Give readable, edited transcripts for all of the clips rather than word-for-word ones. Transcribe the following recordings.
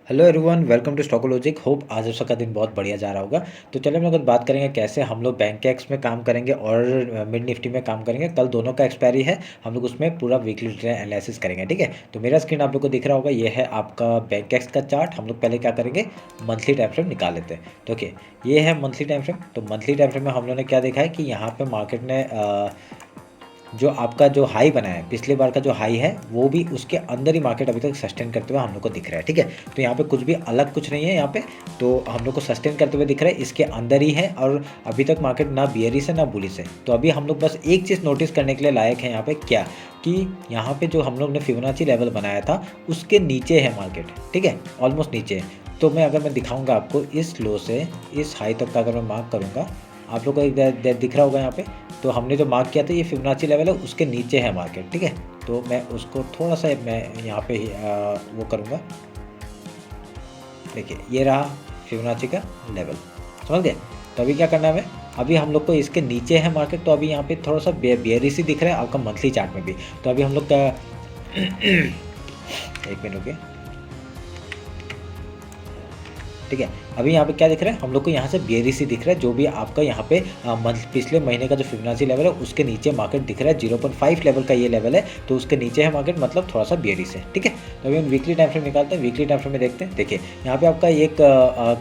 Hello everyone, welcome to Stockologic. Hope आज आप सबका दिन बहुत बढ़िया जा रहा होगा। तो चलिए हम लोग बात करेंगे कैसे हम लोग बैंक एक्स में काम करेंगे और मिड निफ्टी में काम करेंगे। कल दोनों का एक्सपायरी है, हम लोग उसमें पूरा वीकली एनालिसिस करेंगे। ठीक है, तो मेरा स्क्रीन आप लोग को दिख रहा होगा, ये है आपका बैंक एक्स का चार्ट। हम लोग पहले क्या करेंगे, मंथली टाइम फ्रेम निकाल लेते हैं। तो ओके, ये है मंथली टाइम फ्रेम। तो मंथली टाइम फ्रेम में हम लोगों ने क्या देखा है कि यहाँ पे मार्केट ने जो आपका जो हाई बना है, पिछले बार का जो हाई है, वो भी उसके अंदर ही मार्केट अभी तक सस्टेन करते हुए हम लोग को दिख रहा है। ठीक है, तो यहाँ पे कुछ भी अलग कुछ नहीं है यहाँ पे, तो हम लोग को सस्टेन करते हुए दिख रहा है, इसके अंदर ही है। और अभी तक मार्केट ना बियरिश है ना बुलिश है। तो अभी हम लोग बस एक चीज़ नोटिस करने के लिए लायक है यहाँ पे, क्या कि यहाँ पे जो हम लोग ने फिबोनाची लेवल बनाया था उसके नीचे है मार्केट। ठीक है, ऑलमोस्ट नीचे है। तो मैं दिखाऊंगा आपको इस लो से इस हाई तक का अगर मैं मार्क करूँगा, आप लोग को एक दिख रहा होगा यहाँ पे। तो हमने जो मार्क किया था ये फिबोनाची लेवल है, उसके नीचे है मार्केट। ठीक है, तो मैं उसको थोड़ा सा मैं यहाँ पे वो करूँगा। देखिए ये रहा फिबोनाची का लेवल, समझ गए। तो अभी क्या करना है हमें, अभी हम लोग को इसके नीचे है मार्केट, तो अभी यहाँ पे थोड़ा सा बेयरिश ही दिख रहा है आपका मंथली चार्ट में भी। तो अभी हम लोग का एक मिनट रुकिए। ठीक है, अभी यहाँ पे क्या दिख रहा है, हम लोग को यहाँ से बेयरिश ही दिख रहा है। जो भी आपका यहाँ पे पिछले महीने का जो फिबोनाची लेवल है उसके नीचे मार्केट दिख रहा है। 0.5 लेवल का ये लेवल है, तो उसके नीचे है मार्केट, मतलब थोड़ा सा बेयरिश है। ठीक है, तो अभी हम वीकली टाइम फ्रेम निकालते हैं। वीकली टाइम फ्रेम में देखते हैं। देखिए यहाँ पे आपका एक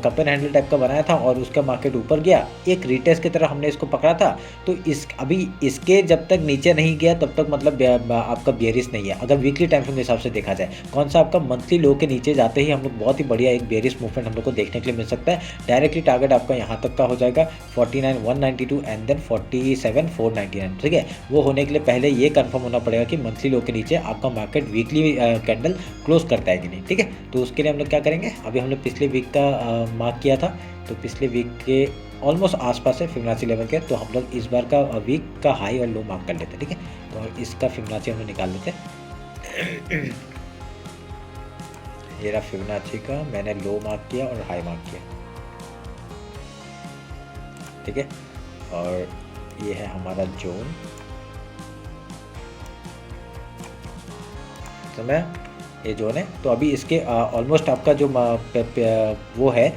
कप एंड हैंडल टाइप का बनाया था और उसका मार्केट ऊपर गया, एक रिटेस्ट की तरह हमने इसको पकड़ा था। तो अभी इसके जब तक नीचे नहीं गया तब तक मतलब आपका बेयरिश नहीं है। अगर वीकली टाइम फ्रेम के हिसाब से देखा जाए, कौन सा आपका मंथली लो के नीचे जाते ही हम लोग बहुत ही बढ़िया एक बेयरिश मूवमेंट हम लोग को देखने के लिए मिल सकता है। डायरेक्टली टारगेट आपका यहाँ तक का हो जाएगा 49,192 एंड देन 47,499। ठीक है, वो होने के लिए पहले ये कंफर्म होना पड़ेगा कि मंथली लो के नीचे आपका मार्केट वीकली कैंडल क्लोज करता है कि नहीं। ठीक है, तो उसके लिए हम लोग क्या करेंगे, अभी हम लोग पिछले वीक का मार्क किया था, तो पिछले वीक के ऑलमोस्ट आसपास है फिबोनाची लेवल के। तो हम लोग इस बार का वीक का हाई और लो मार्क कर लेते हैं। ठीक है, तो इसका फिबोनाची हम लोग निकाल लेते हैं। ये रहा फिबोनाची का, मैंने लो मार्क किया और हाई मार्क किया। ठीक है, और ये है हमारा जोन। समय ये जोन है, तो अभी इसके ऑलमोस्ट आपका जो वो है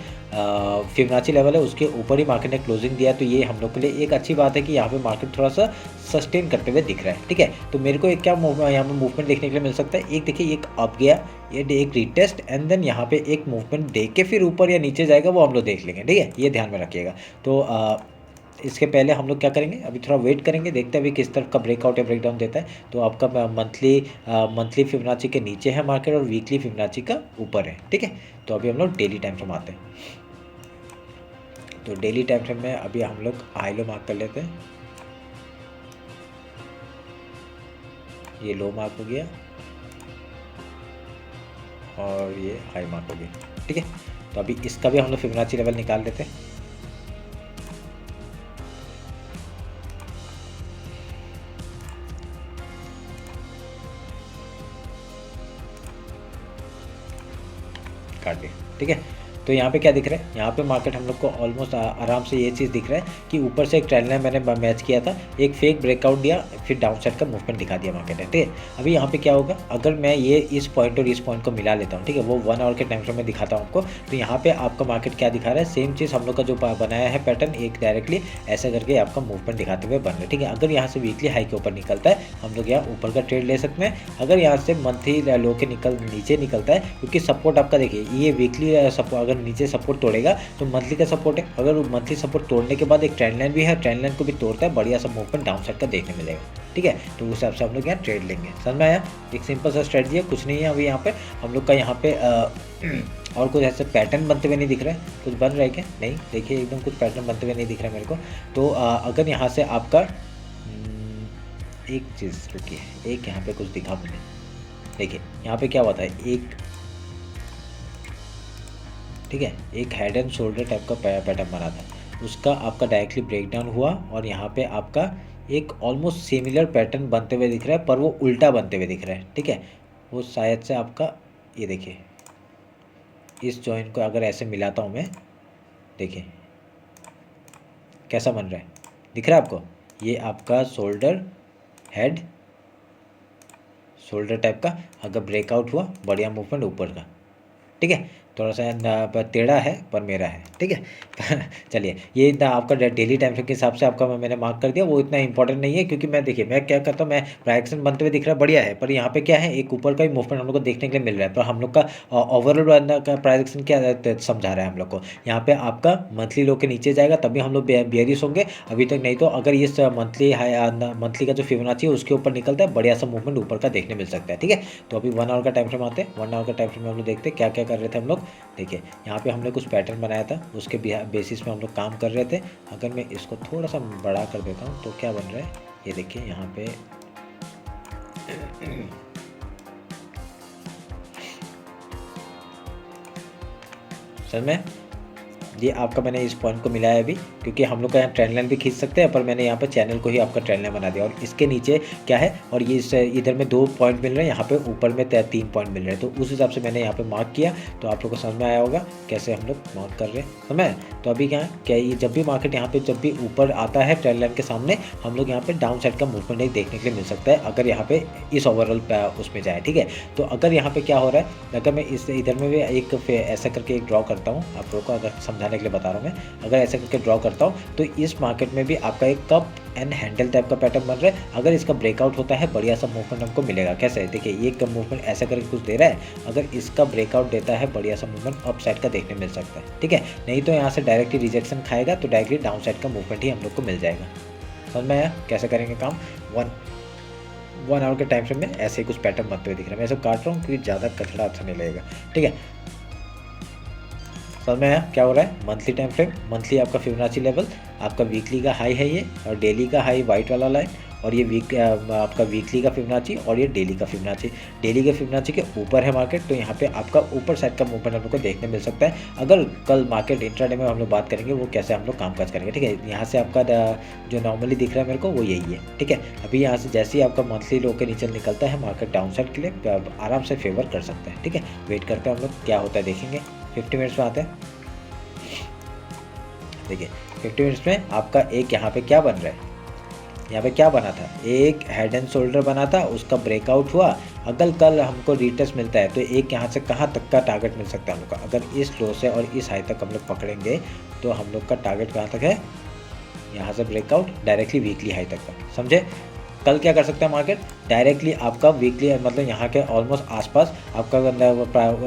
फिबोनाची लेवल है, उसके ऊपर ही मार्केट ने क्लोजिंग दिया। तो ये हम लोग के लिए एक अच्छी बात है कि यहाँ पे मार्केट थोड़ा सा सस्टेन करते हुए दिख रहा है। ठीक है, तो मेरे को एक क्या यहाँ पे मूवमेंट देखने के लिए मिल सकता है, एक देखिए एक अप गया, ये एक रिटेस्ट एंड देन यहाँ पे एक मूवमेंट दे के फिर ऊपर या नीचे जाएगा, वो हम लोग देख लेंगे। ठीक है, ये ध्यान में रखिएगा। तो इसके पहले हम लोग क्या करेंगे, अभी थोड़ा वेट करेंगे, देखते हैं अभी किस तरफ का ब्रेकआउट या ब्रेकडाउन देता है। तो आपका मंथली फिबोनाची के नीचे है मार्केट और वीकली फिबोनाची का ऊपर है। ठीक है, तो अभी हम लोग डेली टाइम फ्रेम आते हैं। तो डेली टाइम फ्रेम में अभी हम लोग हाई लो मार्क कर लेते हैं। ये लो मार्क हो गया और ये हाई मार्क हो गया। ठीक है, तो अभी इसका भी हम लोग फिबोनाची लेवल निकाल लेते हैं। काट दिया। ठीक है, तो यहाँ पे क्या दिख रहा है, यहाँ पे मार्केट हम लोग को ऑलमोस्ट आराम से ये चीज़ दिख रहा है कि ऊपर से एक ट्रेंड लाइन मैंने मैच किया था, एक फेक ब्रेकआउट दिया, फिर डाउन साइड का मूवमेंट दिखा दिया मार्केट ने। ठीक है, अभी यहाँ पे क्या होगा, अगर मैं ये इस पॉइंट और इस पॉइंट को मिला लेता हूँ, ठीक है, वो 1 आवर के टाइम फ्रेम में दिखाता हूँ आपको। तो यहाँ पे आपका मार्केट क्या दिखा रहा है, सेम चीज़ हम लोग का जो बनाया है पैटर्न, एक डायरेक्टली ऐसा करके आपका मूवमेंट दिखाते हुए बन रहा है। ठीक है, अगर यहाँ से वीकली हाई के ऊपर निकलता है, हम लोग यहाँ ऊपर का ट्रेड ले सकते हैं। अगर यहाँ से मंथली लो के नीचे निकलता है, क्योंकि सपोर्ट आपका देखिए ये वीकली अगर नीचे सपोर्ट तोड़ेगा तो मंथली का सपोर्ट है, अगर मंथली सपोर्ट तोड़ने के बाद एक ट्रेंड लाइन भी है, ट्रेंड लाइन को भी तोड़ता है, बढ़िया सा मूवमेंट डाउन साइड का देखने मिलेगा। ठीक है, तो उस हिसाब से हम लोग यहाँ ट्रेड लेंगे। समझ में आया, एक सिंपल सा स्ट्रेटजी है, कुछ नहीं है। अभी यहाँ पे हम लोग का यहाँ पे और कुछ ऐसे पैटर्न बनते हुए नहीं दिख रहा है, कुछ बन रहा है क्या, नहीं, देखिए एकदम कुछ पैटर्न बनते हुए नहीं दिख रहा है मेरे को। तो अगर यहाँ से आपका एक चीज़ रुकी है, एक यहाँ पे कुछ दिखा मुझे, देखिए यहाँ पे क्या हुआ था, एक ठीक है, एक हेड एंड शोल्डर टाइप का पैटर्न बना था, उसका आपका डायरेक्टली ब्रेकडाउन हुआ और यहाँ पे आपका एक ऑलमोस्ट सिमिलर पैटर्न बनते हुए दिख रहा है, पर वो उल्टा बनते हुए दिख रहा है। ठीक है, वो शायद से आपका ये देखिए, इस जॉइंट को अगर ऐसे मिलाता हूँ मैं, देखिए कैसा बन रहा है, दिख रहा है आपको, ये आपका शोल्डर हेड शोल्डर टाइप का अगर ब्रेकआउट हुआ, बढ़िया मूवमेंट ऊपर का। ठीक है, थोड़ा सा टेढ़ा है पर मेरा है, ठीक है। चलिए, ये इतना आपका डेली टाइम फ्रेम के हिसाब से आपका मैंने मार्क कर दिया, वो इतना इंपॉर्टेंट नहीं है, क्योंकि मैं देखिए मैं क्या करता हूँ, मैं प्राइजेक्शन बनते हुए दिख रहा है बढ़िया है, पर यहाँ पे क्या है, एक ऊपर का ही मूवमेंट हम लोग को देखने के लिए मिल रहा है, पर हम लोग का ओवरऑल का प्राइजेक्शन क्या समझा रहा है हम लोग को। यहाँ पे आपका मंथली लो के नीचे जाएगा तभी हम लोग बेयरिश होंगे, अभी तक नहीं तो अगर ये मंथली का जो फिबोनाची है उसके ऊपर निकलता है, बढ़िया सा मूवमेंट ऊपर का देखने मिल सकता है, ठीक है। तो अभी 1 आवर का टाइम फ्रेम आते हैं, 1 आवर का टाइम फ्रेम में हम लोग देखते हैं क्या क्या कर रहे थे हम लोग। देखिए यहाँ पे हमने कुछ पैटर्न बनाया था, उसके बेसिस पे हम लोग काम कर रहे थे। अगर मैं इसको थोड़ा सा बड़ा कर देता हूँ तो क्या बन रहा है, ये देखिए यहाँ पे सर में ये आपका मैंने इस पॉइंट को मिलाया अभी, क्योंकि हम लोग का यहाँ ट्रेंड लाइन भी खींच सकते हैं, पर मैंने यहाँ पर चैनल को ही आपका ट्रेंड लाइन बना दिया, और इसके नीचे क्या है, और ये इधर में 2 पॉइंट मिल रहे हैं, यहाँ पे ऊपर में 3 पॉइंट मिल रहे हैं, तो उस हिसाब से मैंने यहाँ पे मार्क किया। तो आप लोग को समझ में आया होगा कैसे हम लोग मार्क कर रहे हैं, समझ। तो अभी क्या ये जब भी मार्केट यहाँ पे जब भी ऊपर आता है ट्रेंड लाइन के सामने, हम लोग यहाँ पे डाउन साइड का मूवमेंट एक देखने के लिए मिल सकता है, अगर यहाँ पे इस ओवरऑल उसमें जाए, ठीक है। तो अगर यहाँ पे क्या हो रहा है, अगर मैं इस इधर में भी एक ऐसा करके एक ड्रॉ करता हूँ, आप लोगों को अगर समझाने के लिए बता रहा हूँ मैं, अगर ऐसे करके ड्रॉ करता हूँ तो इस मार्केट में भी आपका एक कप एंड हैंडल टाइप का पैटर्न बन रहा है। अगर इसका ब्रेकआउट होता है बढ़िया सा मूवमेंट हमको मिलेगा। कैसे, देखिए ये कम मूवमेंट ऐसा करके कुछ दे रहा है, अगर इसका ब्रेकआउट देता है बढ़िया सा मूवमेंट अप साइड का देखने मिल सकता है, ठीक है। नहीं तो यहाँ से डायरेक्टली रिजेक्शन खाएगा तो डायरेक्टली डाउन साइड का मूवमेंट ही हम लोग को मिल जाएगा। समझ में आया कैसे करेंगे काम। 1 आवर के टाइम फ्रेम में ऐसे ही कुछ पैटर्न बनते हुए दिख रहा है। मैं सब काट रहा हूँ क्योंकि ज़्यादा कचड़ा अच्छा नहीं लगेगा, ठीक है। समझ में आया क्या हो रहा है। मंथली टाइम फ्रेम, मंथली आपका फिबोनाची लेवल, आपका वीकली का हाई है ये, और डेली का हाई वाइट वाला लाइन, और ये आपका वीकली का फिबोनाची, और ये डेली का फिबोनाची। डेली के फिबोनाची के ऊपर है मार्केट, तो यहाँ पे आपका ऊपर साइड का मूवमेंट हम लोग को देखने मिल सकता है। अगर कल मार्केट इंट्राडे में हम लोग बात करेंगे वो कैसे हम लोग कामकाज करेंगे, ठीक है। यहाँ से आपका जो नॉर्मली दिख रहा है मेरे को वो यही है, ठीक है। अभी यहाँ से जैसे ही आपका मंथली लो के नीचे निकलता है मार्केट डाउन साइड के लिए आराम से फेवर कर सकता है, ठीक है। वेट करते हैं हम लोग क्या होता है देखेंगे। 50 मिनट्स में आते हैं। देखिए 50 मिनट्स में आपका एक यहाँ पे क्या बन रहा है, यहाँ पे क्या बना था, एक हेड एंड शोल्डर बना था, उसका ब्रेकआउट हुआ। अगर कल हमको रिटेस्ट मिलता है तो एक यहाँ से कहाँ तक का टारगेट मिल सकता है हम लोग का। अगर इस लो से और इस हाई तक हम लोग पकड़ेंगे तो हम लोग का टारगेट कहाँ तक है, यहाँ से ब्रेकआउट डायरेक्टली वीकली हाई तक का, समझे। कल क्या कर सकते हैं मार्केट, डायरेक्टली आपका वीकली मतलब यहाँ के ऑलमोस्ट आसपास आपका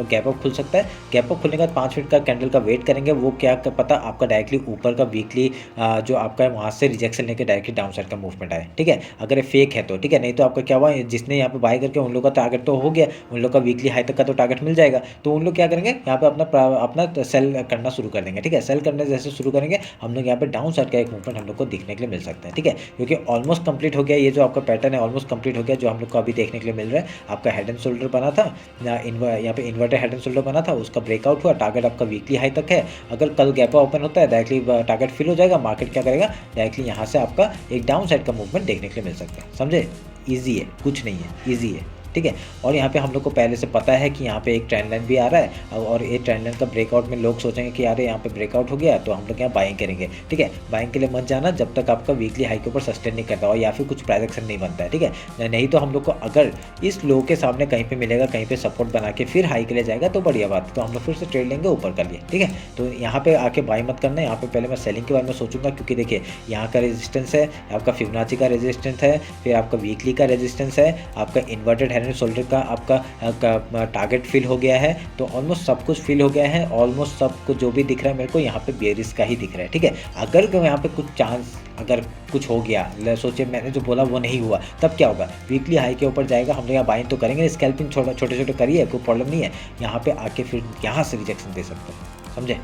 गैप अप खुल सकता है। गैप अप खुलने के बाद 5 मिनट का कैंडल का वेट करेंगे, वो क्या पता आपका डायरेक्टली ऊपर का वीकली जो आपका है वहाँ से रिजेक्शन लेके डायरेक्टली डाउन साइड का मूवमेंट आए, ठीक है। अगर ये फेक है तो ठीक है, नहीं तो आपका क्या हुआ, जिसने यहाँ पे बाय करके उन लोग का टारगेट तो हो गया, उन लोग का वीकली हाई तक का तो टारगेट मिल जाएगा, तो उन लोग क्या करेंगे यहाँ पे अपना सेल करना शुरू कर देंगे, ठीक है। सेल करने जैसे शुरू करेंगे हम लोग यहाँ पे डाउन साइड का एक मूवमेंट हम लोग को दिखने के लिए मिल सकता है, ठीक है। क्योंकि ऑलमोस्ट कंप्लीट हो गया ये जो आपका पैटर्न है, ऑलमोस्ट कंप्लीट हो गया जो हम लोग को अभी देखने के लिए मिल रहा है। आपका हेड एंड शोल्डर बना था, यहाँ पे इन्वर्टेड हेड एंड शोल्डर बना था, उसका ब्रेकआउट हुआ, टारगेट आपका वीकली हाई तक है। अगर कल गैप ओपन होता है डायरेक्टली टारगेट फिल हो जाएगा, मार्केट क्या करेगा, डायरेक्टली यहाँ से आपका एक डाउन साइड का मूवमेंट देखने के लिए मिल सकता है, समझे। ईजी है, कुछ नहीं है, ईजी है, ठीक है। और यहाँ पे हम लोग को पहले से पता है कि यहाँ पे एक ट्रेंड लाइन भी आ रहा है, और ये ट्रेंड लाइन का ब्रेकआउट में लोग सोचेंगे कि यार यहाँ पे ब्रेकआउट हो गया तो हम लोग यहाँ बाइंग करेंगे, ठीक है। बाइंग के लिए मत जाना जब तक आपका वीकली हाई के ऊपर सस्टेन नहीं करता हो या फिर कुछ प्राइजेक्शन नहीं बनता है, ठीक है। नहीं तो हम लोग को अगर इस लो के सामने कहीं पे मिलेगा, कहीं पे सपोर्ट बना के फिर हाई के लिए जाएगा तो बढ़िया बात, तो हम लोग फिर से ट्रेड लेंगे ऊपर कर लिए, ठीक है। तो यहाँ पे आके बाई मत करना, यहाँ पे पहले मैं सेलिंग के बारे में सोचूंगा, क्योंकि देखिए यहाँ का रेजिस्टेंस है, आपका फिबोनाची का रेजिस्टेंस है, फिर आपका वीकली का रेजिस्टेंस है, आपका इन्वर्टेड हेड एंड शोल्डर का आपका टारगेट फिल हो गया है, तो ऑलमोस्ट सब कुछ फिल हो गया है। ऑलमोस्ट सब कुछ जो भी दिख रहा है मेरे को यहाँ पे बेयरिश का ही दिख रहा है, ठीक है। अगर यहाँ पे कुछ चांस अगर कुछ हो गया, सोचिए मैंने जो बोला वो नहीं हुआ, तब क्या होगा, वीकली हाई के ऊपर जाएगा, हम लोग यहाँ बाइंग तो करेंगे, स्कैल्पिंग छोटे छोटे करिए, कोई प्रॉब्लम नहीं है। यहाँ पे आके फिर यहाँ से रिजेक्शन दे सकते हैं, समझे।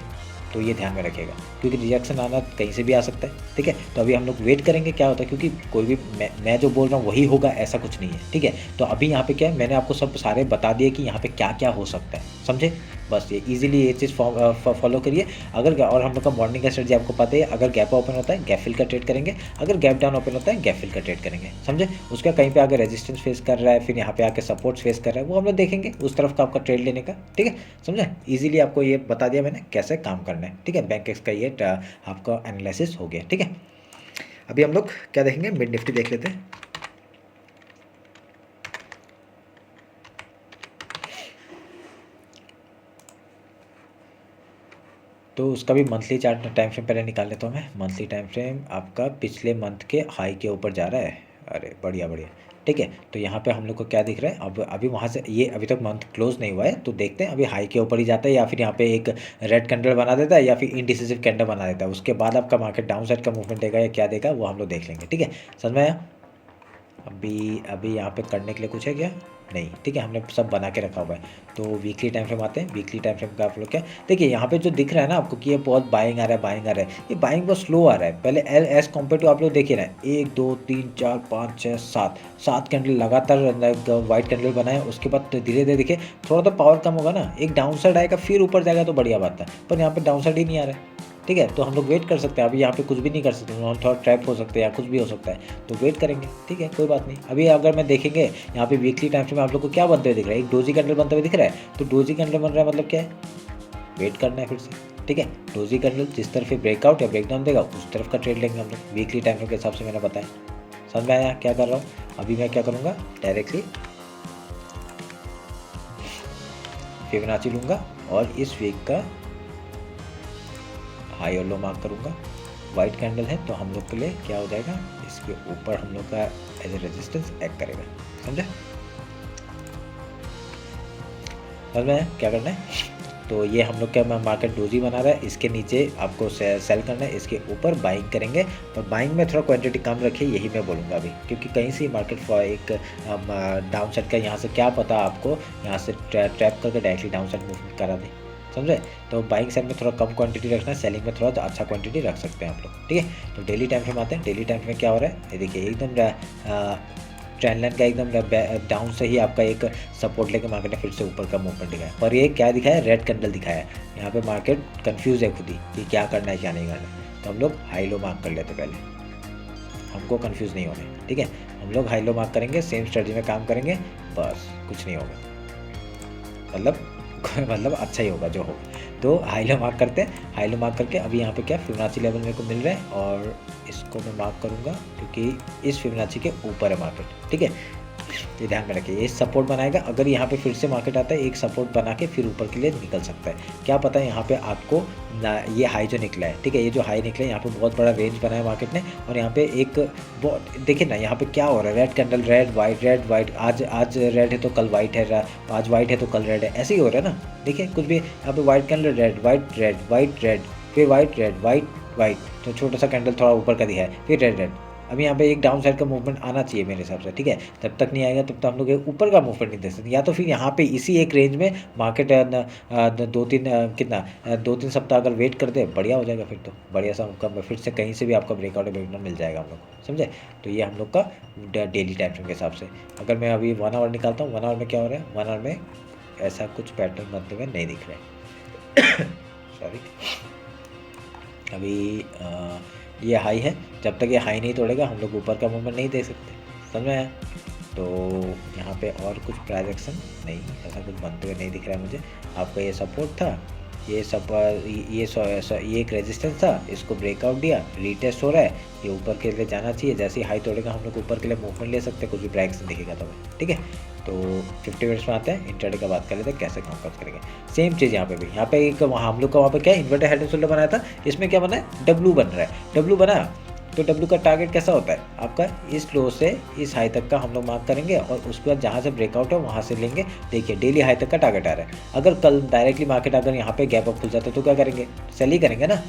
तो ये ध्यान में रखिएगा, क्योंकि रिजेक्शन आना कहीं से भी आ सकता है, ठीक है। तो अभी हम लोग वेट करेंगे क्या होता है, क्योंकि कोई भी मैं जो बोल रहा हूँ वही होगा ऐसा कुछ नहीं है, ठीक है। तो अभी यहाँ पे क्या है, मैंने आपको सब सारे बता दिए कि यहाँ पे क्या क्या हो सकता है, समझे। बस ये इजीली ये चीज़ फॉलो करिए। अगर और हम लोग का मॉर्निंग का स्ट्रेटजी आपको पता है, अगर गैप ओपन होता है गैप फिल का ट्रेड करेंगे, अगर गैप डाउन ओपन होता है गैप फिल का ट्रेड करेंगे, समझे। उसका कहीं पे आगे रेजिस्टेंस फेस कर रहा है, फिर यहाँ पे आके सपोर्ट्स फेस कर रहा है, वो हम लोग देखेंगे उस तरफ का आपका ट्रेड लेने का, ठीक है। समझे, इजीली आपको ये बता दिया मैंने कैसे काम करना है, ठीक है। बैंक एक्स का ये आपका एनालिसिस हो गया, ठीक है। अभी हम लोग क्या देखेंगे, मिड निफ्टी देख लेते हैं। तो उसका भी मंथली चार्ट टाइम फ्रेम पहले निकाल लेता हूँ मैं। मंथली टाइम फ्रेम आपका पिछले मंथ के हाई के ऊपर जा रहा है। अरे बढ़िया बढ़िया, ठीक है। तो यहाँ पे हम लोग को क्या दिख रहा है, अब अभी वहाँ से ये अभी तक मंथ क्लोज नहीं हुआ है, तो देखते हैं अभी हाई के ऊपर ही जाता है या फिर यहाँ पे एक रेड कैंडल बना देता है या फिर इनडिसिसिव कैंडल बना देता है। उसके बाद आपका मार्केट डाउन साइड का मूवमेंट देगा या क्या देगा वो हम लोग देख लेंगे, ठीक है। समझ में आया। अभी यहाँ पे करने के लिए कुछ है क्या, नहीं, ठीक है। हमने सब बना के रखा हुआ है। तो वीकली टाइम फ्रेम आते हैं। वीकली टाइम फ्रेम का आप लोग क्या देखिए, यहाँ पे जो दिख रहा है ना आपको कि ये बहुत बाइंग आ रहा है, बाइंग आ रहा है, ये बाइंग बहुत स्लो आ रहा है। पहले एज कम्पेयर टू आप लोग देखिए ना, 1 2 3 4 5 6 7 कैंडल लगातार वाइट कैंडल बनाए, उसके बाद तो धीरे धीरे देखिए थोड़ा तो पावर कम होगा ना, एक डाउन साइड आएगा फिर ऊपर जाएगा तो बढ़िया बात है, पर यहाँ पे डाउन साइड ही नहीं आ रहा है, ठीक है। तो हम लोग वेट कर सकते हैं, अभी यहाँ पे कुछ भी नहीं कर सकते, हम थोड़ा ट्रैप हो सकते हैं या कुछ भी हो सकता है, तो वेट करेंगे, ठीक है, कोई बात नहीं। अभी अगर मैं देखेंगे यहाँ पे वीकली टाइम फ्रेम में आप लोग को क्या बनते हुए दिख रहा है, एक डोजी कैंडल बनते हुए दिख रहा है, तो डोजी कैंडल बन रहा है मतलब क्या है, वेट करना है फिर से, ठीक है। डोजी कैंडल जिस तरफ ब्रेकआउट या ब्रेकडाउन देगा उस तरफ का ट्रेड लेंगे हम लोग वीकली टाइम फ्रेम के हिसाब से, मैंने बताया। समझ में आया क्या कर रहा हूँ। अभी मैं क्या करूँगा, डायरेक्टली फिबोनाची लूँगा और इस वीक का हाई और लो मार्क करूँगा। वाइट कैंडल है तो हम लोग के लिए क्या हो जाएगा, इसके ऊपर हम लोग का एज ए रेजिस्टेंस एक्ट करेगा, समझे। समझ में क्या करना है। तो ये हम लोग क्या मार्केट डोजी बना रहा है, इसके नीचे आपको सेल करना है, इसके ऊपर बाइंग करेंगे, पर बाइंग में थोड़ा क्वांटिटी कम रखिए, यही मैं बोलूँगा अभी, क्योंकि कहीं से मार्केट एक डाउन साइड का यहाँ से क्या पता आपको यहाँ से ट्रैप करके डायरेक्टली डाउन साइड मूवमेंट करा दे, समझे। तो बाइंग साइड में थोड़ा कम क्वांटिटी रखना है, सेलिंग में थोड़ा अच्छा क्वांटिटी रख सकते हैं आप लोग, ठीक है। तो डेली टाइम फ्रेम आते हैं। डेली टाइम फ्रेम क्या हो रहा है, ये देखिए एकदम ट्रेंड लाइन का एकदम डाउन से ही आपका एक सपोर्ट लेके मार्केट ने फिर से ऊपर का मूवमेंट दिखाया, पर ये क्या दिखाया, रेड कैंडल दिखाया है। यहाँ पे मार्केट कंफ्यूज है खुद ही कि क्या करना है क्या नहीं करना है, तो हम लोग हाई लो मार्क कर लेते पहले, हमको कंफ्यूज नहीं होना, ठीक है। हम लोग हाई लो मार्क करेंगे, सेम स्ट्रेटजी में काम करेंगे, बस कुछ नहीं होगा, मतलब अच्छा ही होगा जो होगा। तो हाई लो मार्क करते हैं। हाई लो मार्क करके अभी यहाँ पे क्या फिबोनाची लेवल मेरे को मिल रहा है और इसको मैं मार्क करूँगा क्योंकि इस फिबोनाची के ऊपर है मार्केट, ठीक है। ये ध्यान में रखिए, ये सपोर्ट बनाएगा, अगर यहाँ पे फिर से मार्केट आता है एक सपोर्ट बना के फिर ऊपर के लिए निकल सकता है, क्या पता है यहाँ पे आपको ये हाई जो निकला है, ठीक है, ये जो हाई निकला है यहाँ पे बहुत बड़ा रेंज बनाया मार्केट ने, और यहाँ पे एक देखिए ना यहाँ पे क्या हो रहा है, रेड कैंडल रेड वाइट, आज रेड है तो कल वाइट है, आज वाइट है तो कल रेड है, ऐसे ही हो रहा है ना। देखिए कुछ भी यहाँ पे white candle red white red फिर वाइट रेड वाइट, तो छोटा सा कैंडल थोड़ा ऊपर का दिया है, फिर रेड। अभी यहाँ पे एक डाउन साइड का मूवमेंट आना चाहिए मेरे हिसाब से, ठीक है। जब तक नहीं आएगा तब तक हम लोग ऊपर का मूवमेंट नहीं दे सकते, या तो फिर यहाँ पे इसी एक रेंज में मार्केट 2-3 सप्ताह अगर वेट कर दे बढ़िया हो जाएगा, फिर तो बढ़िया सा फिर से कहीं से भी आपका ब्रेकआउट मिल जाएगा हम लोग, समझे। तो ये हम लोग का डेली टाइम फ्रेम के हिसाब से। अगर मैं अभी 1 आवर निकालता हूँ, 1 आवर में क्या हो रहा है, 1 आवर में ऐसा कुछ पैटर्न बनते हुए नहीं दिख रहा है सॉरी। अभी ये हाई है, जब तक ये हाई नहीं तोड़ेगा हम लोग ऊपर का मूवमेंट नहीं दे सकते, समझ में आया। तो यहाँ पे और कुछ प्राइस एक्शन नहीं, ऐसा कुछ बनते हुए नहीं दिख रहा है मुझे। आपका ये सपोर्ट था, ये एक रेजिस्टेंस था, इसको ब्रेकआउट दिया, रीटेस्ट हो रहा है, ये ऊपर के लिए जाना चाहिए, जैसे ही हाई तोड़ेगा हम लोग ऊपर के लिए मूवमेंट ले सकते हैं, कुछ भी प्राइस एक्शन दिखेगा तो, ठीक है। तो 50 मिनट्स में आते हैं, इंट्राडे का बात कर लेते हैं कैसे काउंट करेंगे। सेम चीज़ यहाँ पे भी, यहाँ पे एक वहाँ हम लोग का वहाँ पे क्या इन्वर्टर हेड एंड शोल्डर बनाया था, इसमें क्या बना है, डब्लू बन रहा है। डब्लू बना तो डब्लू का टारगेट कैसा होता है आपका, इस लो से इस हाई तक का हम लोग मार्क करेंगे और उसके बाद जहाँ से ब्रेकआउट है वहाँ से लेंगे। देखिए डेली हाई तक का टारगेट आ रहा है, अगर कल डायरेक्टली मार्केट अगर यहाँ पे गैप अप खुल जाता है तो क्या करेंगे, सेल ही करेंगे ना।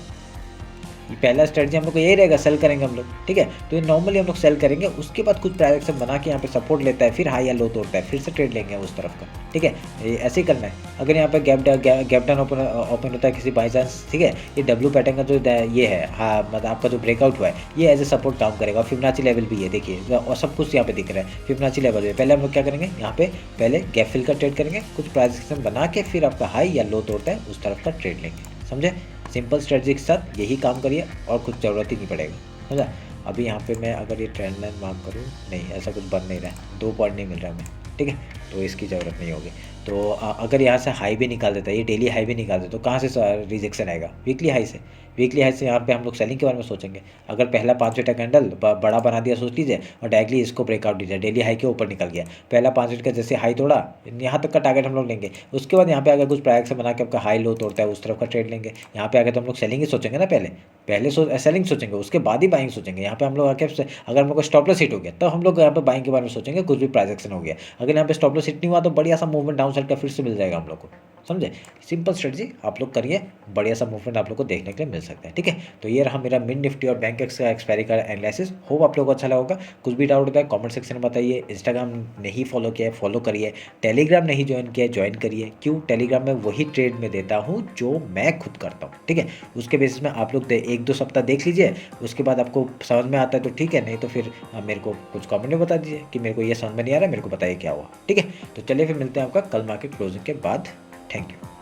ये पहला स्ट्रेटजी हम लोग को यही रहेगा, सेल करेंगे हम लोग, ठीक है। तो ये नॉर्मली हम लोग सेल करेंगे, उसके बाद कुछ प्राइस एक्शन बना के यहाँ पे सपोर्ट लेता है, फिर हाई या लो तोड़ता है, फिर से ट्रेड लेंगे उस तरफ का, ठीक है। ये ऐसे ही करना है। अगर यहाँ पे गैप डाउन ओपन होता है किसी बाई चांस, ठीक है, ये डब्ल्यू पैटर्न का जो ये है, हाँ मतलब आपका जो ब्रेकआउट हुआ है ये एज ए सपोर्ट काम करेगा। फिबोनाची लेवल भी है देखिए, और सब कुछ यहाँ पे दिख रहा है, फिबोनाची लेवल है। पहले हम लोग क्या करेंगे, यहाँ पे पहले गैप फिल का ट्रेड करेंगे, कुछ प्राइस एक्शन बना के फिर आपका हाई या लो तोड़ता है उस तरफ का ट्रेड लेंगे, समझे। सिंपल स्ट्रेटजी के साथ यही काम करिए और कुछ ज़रूरत ही नहीं पड़ेगा, समझा। अभी यहाँ पे मैं अगर ये ट्रेंड लाइन मार्क करूँ, नहीं ऐसा कुछ बन नहीं रहा है, 2 पॉइंट नहीं मिल रहा है हमें, ठीक है, तो इसकी ज़रूरत नहीं होगी। तो अगर यहाँ से हाई भी निकाल देता है, ये डेली हाई भी निकाल देता, तो कहाँ से रिजेक्शन आएगा? वीकली हाई से। वीकली हाई से यहाँ पे हम लोग सेलिंग के बारे में सोचेंगे। अगर पहला 5 मिनट का कैंडल बड़ा बना दिया सोच लीजिए, और डायरेक्टली इसको ब्रेकआउट दीजिए, डेली हाई के ऊपर निकल गया, पहला 5 मिनट का जैसे हाई तोड़ा, यहाँ तक का टारगेट हम लोग लेंगे। उसके बाद यहाँ पे अगर कुछ प्राइस बना के आपका हाई लो तोड़ता है, उस तरफ का ट्रेड लेंगे। यहाँ पे आगे तो हम लोग सेलिंग ही सोचेंगे ना, पहले पहले सेलिंग सोचेंगे, उसके बाद ही बाइंग सोचेंगे। यहाँ पे हम लोग आके अगर हम लोग को स्टॉप लॉस हिट हो गया, तब हम लोग यहाँ पे बाइंग के बारे में सोचेंगे, कुछ भी प्राइस एक्शन हो गया। अगर यहाँ पे स्टॉप लॉस हिट नहीं हुआ, तो बढ़िया सा मूवमेंट डाउन साइड का फिर से मिल जाएगा हम लोग को। समझे? सिंपल स्ट्रेटजी आप लोग करिए, बढ़िया सा मूवमेंट आप लोग को देखने के लिए मिल सकता है। ठीक है, तो ये रहा मेरा मिड निफ्टी और बैंक एक्स का एक्सपायरी का एनालिसिस। होप आप लोगों को अच्छा लगा होगा। कुछ भी डाउट होता है कमेंट सेक्शन में बताइए। इंस्टाग्राम नहीं फॉलो किया है, फॉलो करिए। टेलीग्राम नहीं ज्वाइन किया है, ज्वाइन करिए। क्यों? टेलीग्राम में वही ट्रेड में देता हूँ जो मैं खुद करता हूँ। ठीक है, उसके बेसिस में आप लोग 1-2 सप्ताह देख लीजिए, उसके बाद आपको समझ में आता है तो ठीक है, नहीं तो फिर मेरे को कुछ कमेंट में बता दीजिए कि मेरे को ये समझ में नहीं आ रहा है, मेरे को बताइए क्या हुआ। ठीक है, तो चलिए फिर मिलते हैं आपका कल मार्केट क्लोजिंग के बाद। Thank you.